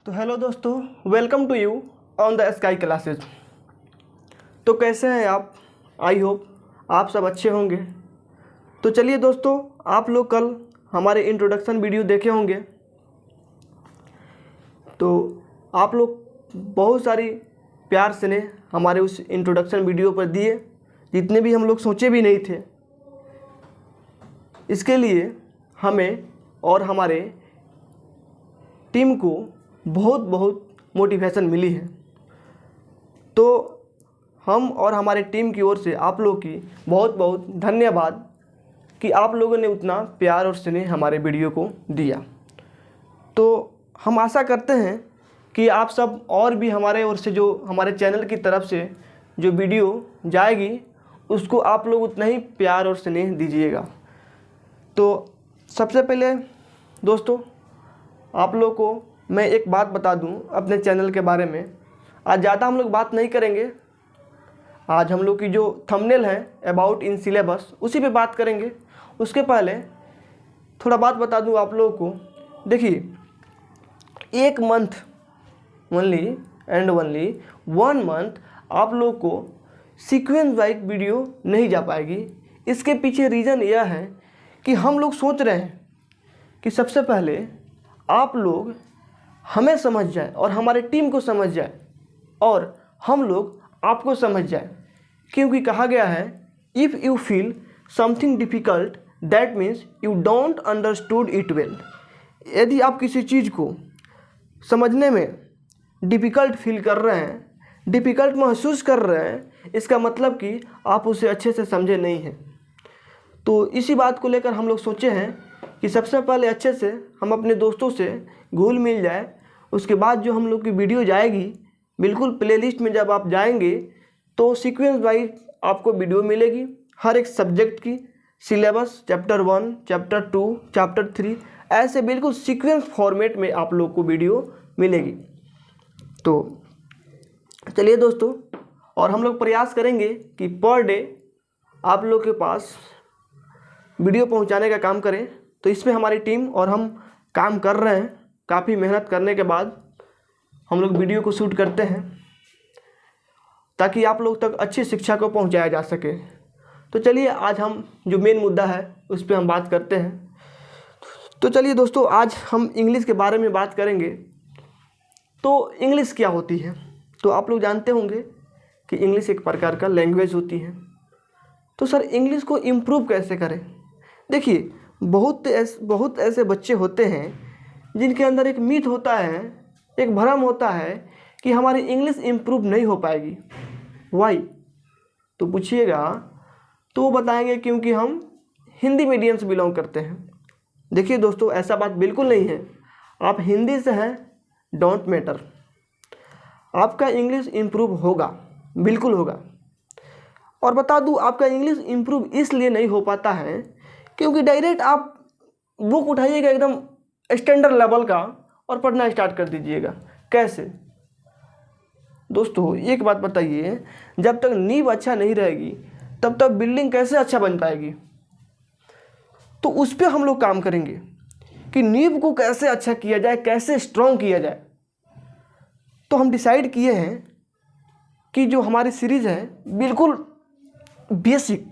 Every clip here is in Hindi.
तो हेलो दोस्तों, welcome to you on the sky classes. तो कैसे हैं आप? आई होप आप सब अच्छे होंगे। तो चलिए दोस्तों, आप लोग कल हमारे इंट्रोडक्शन वीडियो देखे होंगे। तो आप लोग बहुत सारी प्यार स्नेह हमारे उस इंट्रोडक्शन वीडियो पर दिए, जितने भी हम लोग सोचे भी नहीं थे। इसके लिए हमें और हमारे टीम को बहुत बहुत मोटिवेशन मिली है। तो हम और हमारे टीम की ओर से आप लोग की बहुत बहुत धन्यवाद कि आप लोगों ने उतना प्यार और स्नेह हमारे वीडियो को दिया। तो हम आशा करते हैं कि आप सब और भी हमारे ओर से जो हमारे चैनल की तरफ से जो वीडियो जाएगी उसको आप लोग उतना ही प्यार और स्नेह दीजिएगा। तो सबसे पहले दोस्तों, आप लोग को मैं एक बात बता दूं अपने चैनल के बारे में। आज ज़्यादा हम लोग बात नहीं करेंगे। आज हम लोग की जो थंबनेल है अबाउट इन सिलेबस, उसी पे बात करेंगे। उसके पहले थोड़ा बात बता दूं आप लोगों को। देखिए, एक month only and only 1 month आप लोग को सीक्वेंस वाइज वीडियो नहीं जा पाएगी। इसके पीछे रीज़न यह है कि हम लोग सोच रहे हैं कि सबसे पहले आप लोग हमें समझ जाए और हमारे टीम को समझ जाए और हम लोग आपको समझ जाए। क्योंकि कहा गया है, if you feel something difficult that means you don't understood it well. यदि आप किसी चीज़ को समझने में डिफ़िकल्ट फील कर रहे हैं, डिफ़िकल्ट महसूस कर रहे हैं, इसका मतलब कि आप उसे अच्छे से समझे नहीं हैं। तो इसी बात को लेकर हम लोग सोचे हैं कि सबसे पहले अच्छे से हम अपने दोस्तों से घुल मिल जाए। उसके बाद जो हम लोग की वीडियो जाएगी, बिल्कुल प्लेलिस्ट में जब आप जाएंगे तो सीक्वेंस वाइज आपको वीडियो मिलेगी। हर एक सब्जेक्ट की सिलेबस, चैप्टर 1, चैप्टर 2, चैप्टर 3, ऐसे बिल्कुल सीक्वेंस फॉर्मेट में आप लोग को वीडियो मिलेगी। तो चलिए दोस्तों, और हम लोग प्रयास करेंगे कि पर डे आप लोग के पास वीडियो पहुंचाने का काम करें। तो इसमें हमारी टीम और हम काम कर रहे हैं। काफ़ी मेहनत करने के बाद हम लोग वीडियो को शूट करते हैं ताकि आप लोग तक अच्छी शिक्षा को पहुंचाया जा सके। तो चलिए, आज हम जो मेन मुद्दा है उस पर हम बात करते हैं। तो चलिए दोस्तों, आज हम इंग्लिश के बारे में बात करेंगे। तो इंग्लिश क्या होती है? तो आप लोग जानते होंगे कि इंग्लिश एक प्रकार का लैंग्वेज होती है। तो सर, इंग्लिश को इम्प्रूव कैसे करें? देखिए, बहुत ऐसे बच्चे होते हैं जिनके अंदर एक मिथ होता है, एक भ्रम होता है कि हमारी इंग्लिश इम्प्रूव नहीं हो पाएगी। वाई? तो पूछिएगा तो वो बताएंगे क्योंकि हम हिंदी मीडियम से बिलोंग करते हैं। देखिए दोस्तों, ऐसा बात बिल्कुल नहीं है। आप हिंदी से हैं, डोंट मैटर, आपका इंग्लिश इम्प्रूव होगा, बिल्कुल होगा। और बता दूं, आपका इंग्लिश इम्प्रूव इसलिए नहीं हो पाता है क्योंकि डायरेक्ट आप बुक उठाइएगा एकदम स्टैंडर्ड लेवल का और पढ़ना स्टार्ट कर दीजिएगा। कैसे? दोस्तों एक बात बताइए, जब तक नींव अच्छा नहीं रहेगी तब तक बिल्डिंग कैसे अच्छा बन पाएगी? तो उस पर हम लोग काम करेंगे कि नींव को कैसे अच्छा किया जाए, कैसे स्ट्रॉन्ग किया जाए। तो हम डिसाइड किए हैं कि जो हमारी सीरीज़ है बिल्कुल basic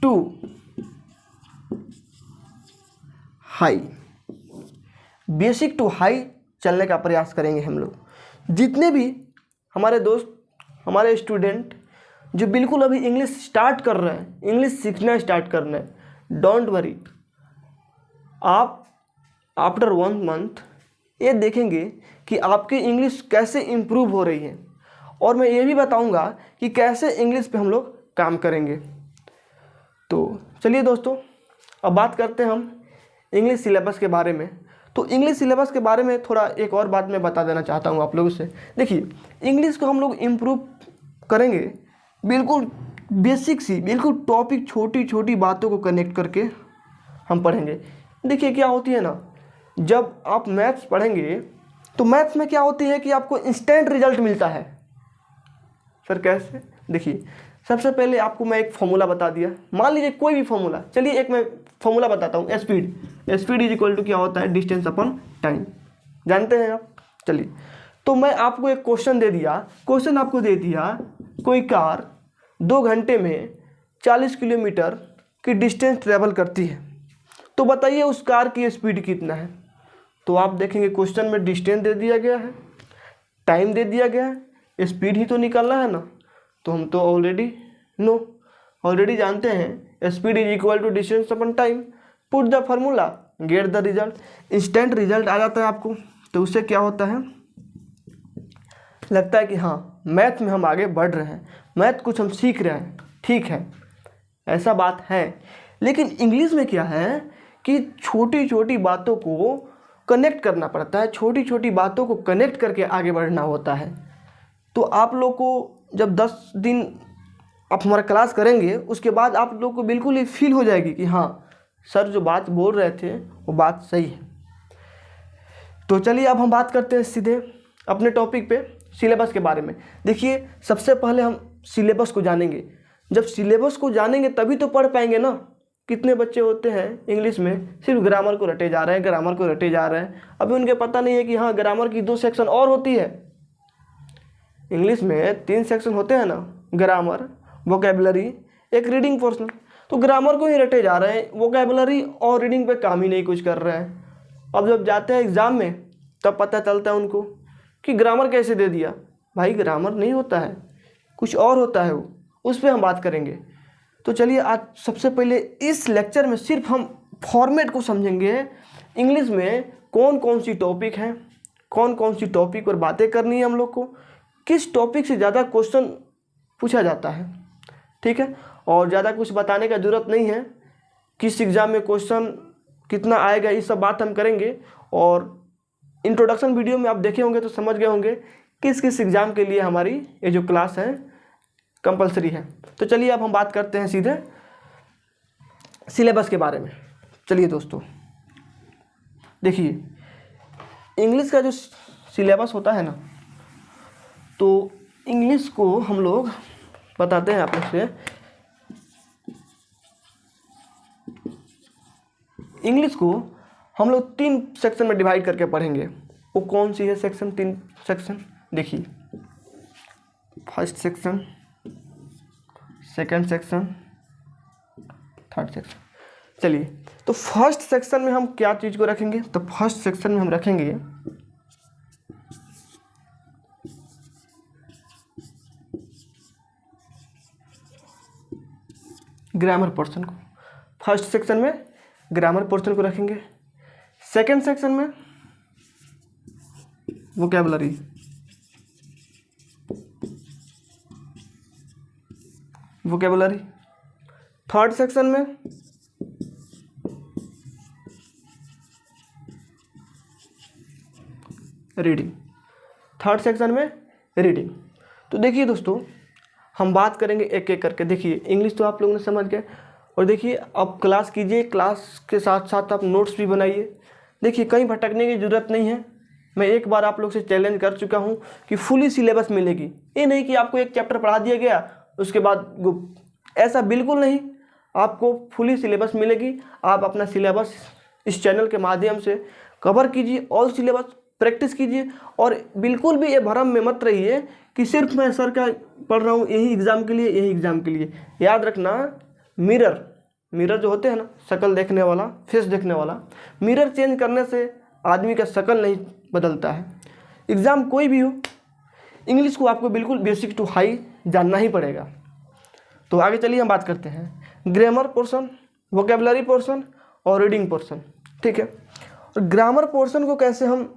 to high, basic to high चलने का प्रयास करेंगे हम लोग। जितने भी हमारे दोस्त, हमारे स्टूडेंट जो बिल्कुल अभी इंग्लिश स्टार्ट कर रहे हैं, इंग्लिश सीखना स्टार्ट कर रहे हैं, डोंट वरी, आप आफ्टर 1 मंथ ये देखेंगे कि आपकी इंग्लिश कैसे इम्प्रूव हो रही है। और मैं ये भी बताऊंगा कि कैसे इंग्लिश पे हम लोग काम करेंगे। तो चलिए दोस्तों, अब बात करते हैं हम इंग्लिश सिलेबस के बारे में। तो इंग्लिश सिलेबस के बारे में थोड़ा एक और बात मैं बता देना चाहता हूँ आप लोगों से। देखिए, इंग्लिश को हम लोग इम्प्रूव करेंगे बिल्कुल बेसिक सी, बिल्कुल टॉपिक, छोटी छोटी बातों को कनेक्ट करके हम पढ़ेंगे। देखिए क्या होती है ना, जब आप मैथ्स पढ़ेंगे तो मैथ्स में क्या होती है कि आपको इंस्टेंट रिजल्ट मिलता है। सर कैसे? देखिए, सबसे पहले आपको मैं एक फॉर्मूला बता दिया, मान लीजिए कोई भी फॉर्मूला, चलिए एक मैं फॉर्मूला बताता हूँ। स्पीड इज इक्वल टू क्या होता है, डिस्टेंस अपन टाइम, जानते हैं आप। चलिए, तो मैं आपको एक क्वेश्चन दे दिया, क्वेश्चन आपको दे दिया कोई कार 2 घंटे में 40 किलोमीटर की डिस्टेंस ट्रेवल करती है, तो बताइए उस कार की स्पीड कितना है। तो आप देखेंगे क्वेश्चन में डिस्टेंस दे दिया गया है, टाइम दे दिया गया है, स्पीड ही तो निकालना है ना। तो हम तो ऑलरेडी जानते हैं speed is equal to distance upon time, put the formula get the result, instant result आ जाता है आपको। तो उससे क्या होता है, लगता है कि हाँ मैथ में हम आगे बढ़ रहे हैं, मैथ कुछ हम सीख रहे हैं, ठीक है, ऐसा बात है। लेकिन इंग्लिश में क्या है कि छोटी छोटी बातों को कनेक्ट करना पड़ता है, छोटी छोटी बातों को कनेक्ट करके आगे बढ़ना होता है। तो आप लोग को जब 10 दिन आप हमारा क्लास करेंगे, उसके बाद आप लोग को बिल्कुल ही फील हो जाएगी कि हाँ सर जो बात बोल रहे थे वो बात सही है। तो चलिए अब हम बात करते हैं सीधे अपने टॉपिक पे, सिलेबस के बारे में। देखिए, सबसे पहले हम सिलेबस को जानेंगे। जब सिलेबस को जानेंगे तभी तो पढ़ पाएंगे ना। कितने बच्चे होते हैं इंग्लिश में सिर्फ ग्रामर को रटे जा रहे हैं, ग्रामर को रटे जा रहे हैं, अभी उनके पता नहीं है कि हाँ ग्रामर की 2 सेक्शन और होती है। इंग्लिश में 3 सेक्शन होते हैं ना, ग्रामर, वोकैबुलरी, एक रीडिंग पोर्शन। तो ग्रामर को ही रटे जा रहे हैं, वोकैबुलरी और रीडिंग पे काम ही नहीं कुछ कर रहे हैं। अब जब जाते हैं एग्ज़ाम में तब पता चलता है उनको कि ग्रामर कैसे दे दिया। भाई ग्रामर नहीं होता है, कुछ और होता है वो, उस पर हम बात करेंगे। तो चलिए आज सबसे पहले इस लेक्चर में सिर्फ हम फॉर्मेट को समझेंगे। इंग्लिश में कौन कौन सी टॉपिक हैं, कौन कौन सी टॉपिक पर बातें करनी है हम लोग को, किस टॉपिक से ज़्यादा क्वेश्चन पूछा जाता है, ठीक है। और ज़्यादा कुछ बताने का ज़रूरत नहीं है, किस एग्ज़ाम में क्वेश्चन कितना आएगा, ये सब बात हम करेंगे। और इंट्रोडक्शन वीडियो में आप देखे होंगे तो समझ गए होंगे किस किस एग्ज़ाम के लिए हमारी ये जो क्लास है कंपलसरी है। तो चलिए अब हम बात करते हैं सीधे सिलेबस के बारे में। चलिए दोस्तों, देखिए इंग्लिश का जो सिलेबस होता है ना, तो इंग्लिश को हम लोग बताते हैं आप लोग से। इंग्लिश को हम लोग 3 सेक्शन में डिवाइड करके पढ़ेंगे। वो कौन सी है सेक्शन, 3 सेक्शन देखिए, first section, second section, third section. चलिए, तो फर्स्ट सेक्शन में हम क्या चीज़ को रखेंगे, तो फर्स्ट सेक्शन में हम रखेंगे ग्रामर पोर्शन को। फर्स्ट सेक्शन में ग्रामर पोर्शन को रखेंगे, सेकंड सेक्शन में वोकैबुलरी, थर्ड सेक्शन में रीडिंग, तो देखिए दोस्तों, हम बात करेंगे एक एक करके। देखिए इंग्लिश तो आप लोगों ने समझ गए, और देखिए अब क्लास कीजिए, क्लास के साथ साथ आप नोट्स भी बनाइए। देखिए कहीं भटकने की ज़रूरत नहीं है। मैं एक बार आप लोग से चैलेंज कर चुका हूँ कि फुली सिलेबस मिलेगी। ये नहीं कि आपको एक चैप्टर पढ़ा दिया गया उसके बाद, ऐसा बिल्कुल नहीं। आपको फुली सिलेबस मिलेगी। आप अपना सिलेबस इस चैनल के माध्यम से कवर कीजिए, ऑल सिलेबस प्रैक्टिस कीजिए, और बिल्कुल भी ये भ्रम में मत रहिए कि सिर्फ मैं सर का पढ़ रहा हूँ यही एग्ज़ाम के लिए, याद रखना मिरर जो होते हैं ना, शक्ल देखने वाला, फेस देखने वाला, मिरर चेंज करने से आदमी का शक्ल नहीं बदलता है। एग्ज़ाम कोई भी हो, इंग्लिश को आपको बिल्कुल बेसिक टू हाई जानना ही पड़ेगा। तो आगे चलिए हम बात करते हैं ग्रामर पोर्शन, वोकैबुलरी पोर्शन और रीडिंग पोर्शन, ठीक है। और ग्रामर पोर्शन को कैसे हम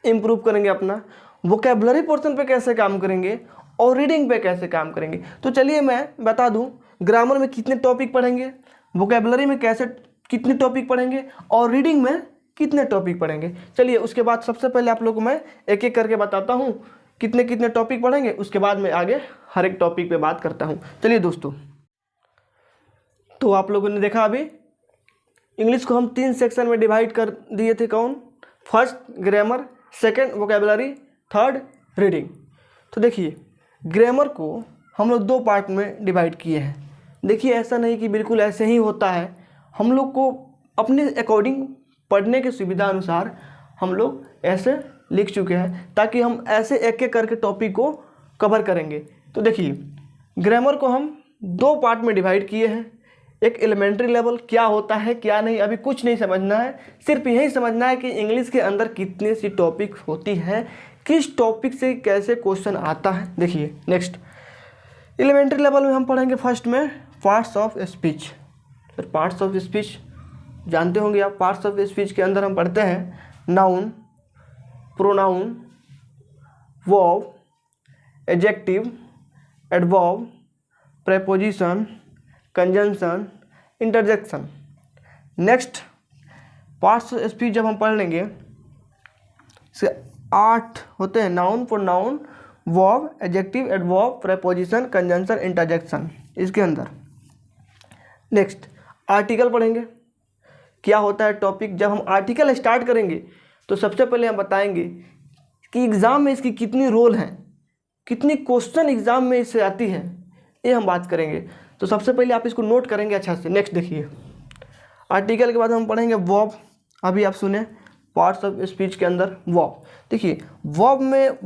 इम्प्रूव करेंगे, अपना वोकैबुलरी पोर्शन पे कैसे काम करेंगे, और रीडिंग पे कैसे काम करेंगे। तो चलिए मैं बता दूं, ग्रामर में कितने टॉपिक पढ़ेंगे, वोकैबुलरी में कितने टॉपिक पढ़ेंगे, और रीडिंग में कितने टॉपिक पढ़ेंगे। चलिए उसके बाद सबसे पहले आप लोगों को मैं एक एक करके बताता हूँ कितने कितने टॉपिक पढ़ेंगे, उसके बाद मैं आगे हर एक टॉपिक पे बात करता हूँ। चलिए दोस्तों, तो आप लोगों ने देखा अभी इंग्लिश को हम 3 सेक्शन में डिवाइड कर दिए थे। कौन? First grammar, second vocabulary, third reading. तो देखिए ग्रामर को हम लोग 2 पार्ट में डिवाइड किए हैं। देखिए ऐसा नहीं कि बिल्कुल ऐसे ही होता है, हम लोग को अपने अकॉर्डिंग पढ़ने के सुविधा अनुसार हम लोग ऐसे लिख चुके हैं, ताकि हम ऐसे एक एक करके टॉपिक को कवर करेंगे। तो देखिए ग्रामर को हम 2 पार्ट में डिवाइड किए हैं। एक एलिमेंट्री लेवल क्या होता है क्या नहीं, अभी कुछ नहीं समझना है, सिर्फ यही समझना है कि इंग्लिश के अंदर कितनी सी टॉपिक होती हैं, किस टॉपिक से कैसे क्वेश्चन आता है। देखिए नेक्स्ट एलिमेंट्री लेवल में हम पढ़ेंगे फर्स्ट में पार्ट्स ऑफ स्पीच। फिर पार्ट्स ऑफ स्पीच जानते होंगे आप। पार्ट्स ऑफ स्पीच के अंदर हम पढ़ते हैं noun, pronoun, verb, adjective, adverb, preposition, conjunction, interjection. Next parts of speech जब हम पढ़ लेंगे, इसके 8 होते हैं, noun, pronoun, verb, adjective, adverb, preposition, conjunction, interjection इसके अंदर। नेक्स्ट आर्टिकल पढ़ेंगे। क्या होता है टॉपिक, जब हम आर्टिकल स्टार्ट करेंगे तो सबसे पहले हम बताएंगे कि एग्ज़ाम में इसकी कितनी रोल है, कितनी क्वेश्चन एग्ज़ाम में इससे आती है, ये हम बात करेंगे। तो सबसे पहले आप इसको नोट करेंगे अच्छा से। नेक्स्ट देखिए आर्टिकल के बाद हम पढ़ेंगे वर्ब। अभी आप सुने पार्ट्स ऑफ स्पीच के अंदर वर्ब। देखिए वर्ब में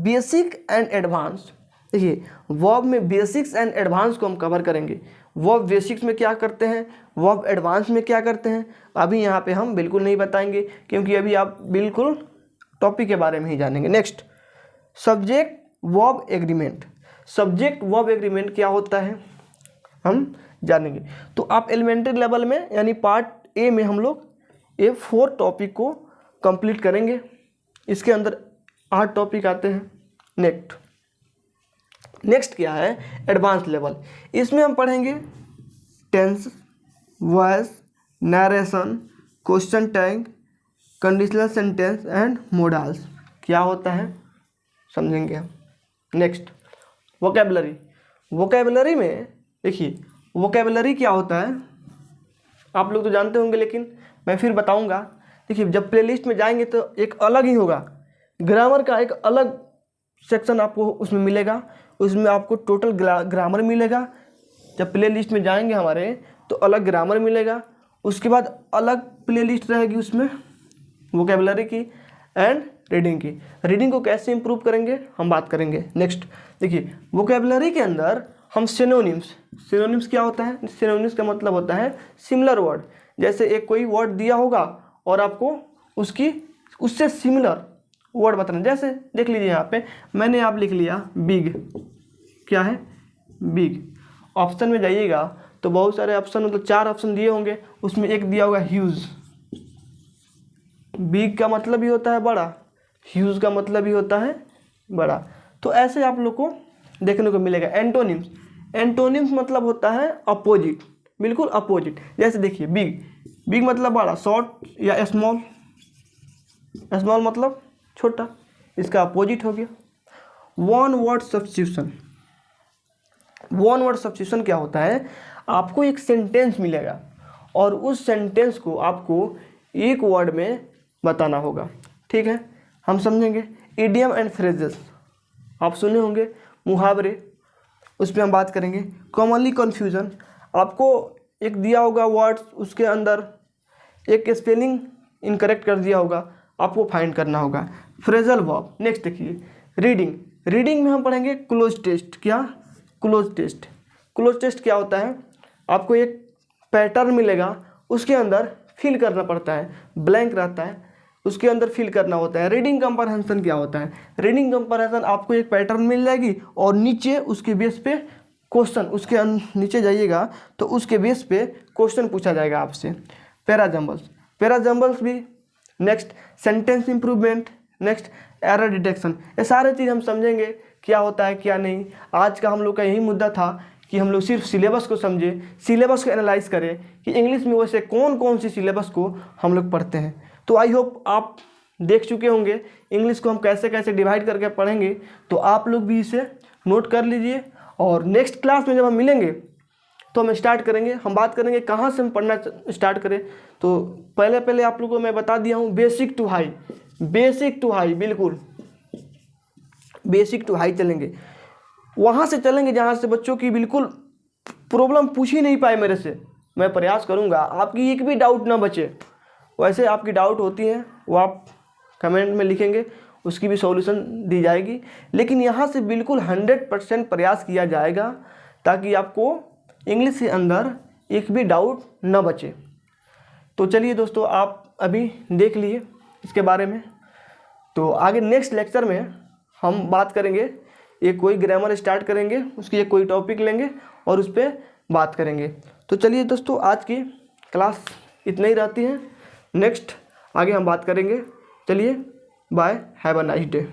बेसिक एंड एडवांस, देखिए वर्ब में बेसिक्स एंड एडवांस को हम कवर करेंगे। वर्ब बेसिक्स में क्या करते हैं, वर्ब एडवांस में क्या करते हैं, अभी यहाँ पे हम बिल्कुल नहीं बताएंगे, क्योंकि अभी आप बिल्कुल टॉपिक के बारे में ही जानेंगे। Next subject verb agreement. Subject verb agreement क्या होता है हम जानेंगे। तो आप एलिमेंट्री लेवल में यानी पार्ट ए में हम लोग ये 4 टॉपिक को कंप्लीट करेंगे। इसके अंदर 8 टॉपिक आते हैं। नेक्स्ट क्या है एडवांस लेवल। इसमें हम पढ़ेंगे tense, voice, narration, question tag, conditional sentence and modals क्या होता है समझेंगे हम। Next vocabulary. वोकैबुलरी में देखिए वोकैबुलरी क्या होता है आप लोग तो जानते होंगे, लेकिन मैं फिर बताऊंगा। देखिए जब प्लेलिस्ट में जाएंगे तो एक अलग ही होगा, ग्रामर का एक अलग सेक्शन आपको उसमें मिलेगा, उसमें आपको टोटल ग्रामर मिलेगा। जब प्ले लिस्ट में जाएंगे हमारे तो अलग ग्रामर मिलेगा, उसके बाद अलग प्ले लिस्ट रहेगी उसमें वोकैबुलरी की एंड रीडिंग की। रीडिंग को कैसे इंप्रूव करेंगे हम बात करेंगे। नेक्स्ट देखिए वोकैबुलरी के अंदर हम सिनोनिम्स क्या होता है, सिनोनिम्स का मतलब होता है सिमिलर वर्ड। जैसे एक कोई वर्ड दिया होगा और आपको उससे सिमिलर वर्ड बताना। जैसे देख लीजिए यहाँ पे मैंने आप लिख लिया बिग, क्या है बिग। ऑप्शन में जाइएगा तो बहुत सारे ऑप्शन, मतलब 4 ऑप्शन दिए होंगे, उसमें एक दिया होगा ह्यूज। बिग का मतलब ही होता है बड़ा, ह्यूज का मतलब ही होता है बड़ा। तो ऐसे आप लोग को देखने को मिलेगा। एंटोनिम्स मतलब होता है अपोजिट, बिल्कुल अपोजिट। जैसे देखिए बिग मतलब बड़ा, शॉर्ट या स्मॉल मतलब छोटा, इसका अपोजिट हो गया। वन वर्ड सब्स्टिट्यूशन क्या होता है, आपको एक सेंटेंस मिलेगा और उस सेंटेंस को आपको एक वर्ड में बताना होगा। ठीक है, हम समझेंगे। इडियम एंड फ्रेजेस आप सुने होंगे, मुहावरे, उस पर हम बात करेंगे। कॉमनली कन्फ्यूजन, आपको एक दिया होगा वर्ड, उसके अंदर एक स्पेलिंग इनकरेक्ट कर दिया होगा, आपको फाइंड करना होगा। Phrasal verb. नेक्स्ट देखिए रीडिंग में हम पढ़ेंगे क्लोज टेस्ट। क्या क्लोज टेस्ट क्या होता है, आपको एक पैटर्न मिलेगा, उसके अंदर फिल करना पड़ता है, ब्लैंक रहता है, उसके अंदर फिल करना होता है। रीडिंग कंपैरिजन क्या होता है, रीडिंग कंपैरिजन आपको एक पैटर्न मिल जाएगी और नीचे उसके बेस पे क्वेश्चन, उसके नीचे जाइएगा तो उसके बेस पे क्वेश्चन पूछा जाएगा आपसे। पैराजम्बल्स भी। Next sentence improvement. Next error detection. ये सारे चीज़ हम समझेंगे क्या होता है क्या नहीं। आज का हम लोग का यही मुद्दा था कि हम लोग सिर्फ सिलेबस को समझे, सिलेबस को एनालाइज करें कि इंग्लिश में वैसे कौन कौन सी सिलेबस को हम लोग पढ़ते हैं। तो आई होप आप देख चुके होंगे इंग्लिश को हम कैसे कैसे डिवाइड करके पढ़ेंगे, तो आप लोग भी इसे नोट कर लीजिए। और नेक्स्ट क्लास में जब हम मिलेंगे तो हम स्टार्ट करेंगे, हम बात करेंगे कहाँ से हम पढ़ना स्टार्ट करें। तो पहले आप लोगों को मैं बता दिया हूँ बेसिक टू हाई, बिल्कुल बेसिक टू हाई चलेंगे। वहाँ से चलेंगे जहाँ से बच्चों की बिल्कुल प्रॉब्लम पूछ ही नहीं पाए मेरे से। मैं प्रयास करूँगा आपकी एक भी डाउट ना बचे। वैसे आपकी डाउट होती हैं वो आप कमेंट में लिखेंगे, उसकी भी सॉल्यूशन दी जाएगी, लेकिन यहाँ से बिल्कुल 100% प्रयास किया जाएगा ताकि आपको इंग्लिश के अंदर एक भी डाउट न बचे। तो चलिए दोस्तों, आप अभी देख लिए इसके बारे में। तो आगे नेक्स्ट लेक्चर में हम बात करेंगे, एक कोई ग्रामर स्टार्ट करेंगे, उसकी एक कोई टॉपिक लेंगे और उस पर बात करेंगे। तो चलिए दोस्तों, आज की क्लास इतना ही रहती है। नेक्स्ट आगे हम बात करेंगे। चलिए bye, have a nice day.